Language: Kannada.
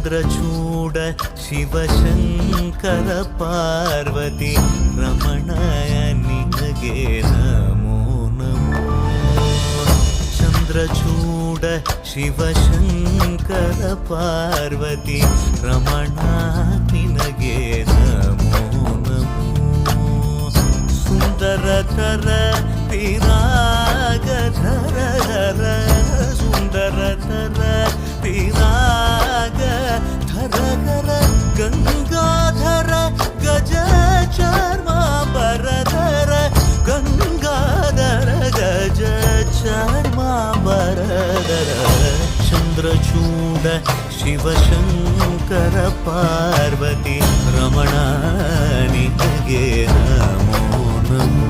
ಚಂದ್ರಚೂಡ ಶಿವಶಂಕರ ಪಾರ್ವತಿ ರಮಣಯ ನಿನಗೆ ನಮೋ ನಮೋ. ಚಂದ್ರಚೂಡ ಶಿವಶಂಕರ ಪಾರ್ವತಿ ರಮಣ ನಿನಗೆ ನಮೋ ನಮೋ. ಸುಂದರತರ ಪಿರಾಗಧರ ಧರ ಸುಂದರತರ ಪಿರಾಗ ಧರ ಧರ ಗಂಗಾಧರ ಗಜ ಚರ್ಮಾಂಬರಧರ ಗಂಗಾಧರ ಗಜ ಚರ್ಮಾಂಬರಧರ. ಚಂದ್ರಚೂಡ ಶಿವಶಂಕರ ಪಾರ್ವತಿ ರಮಣ ನಿನಗೆ ನಮೋ ನಮೋ.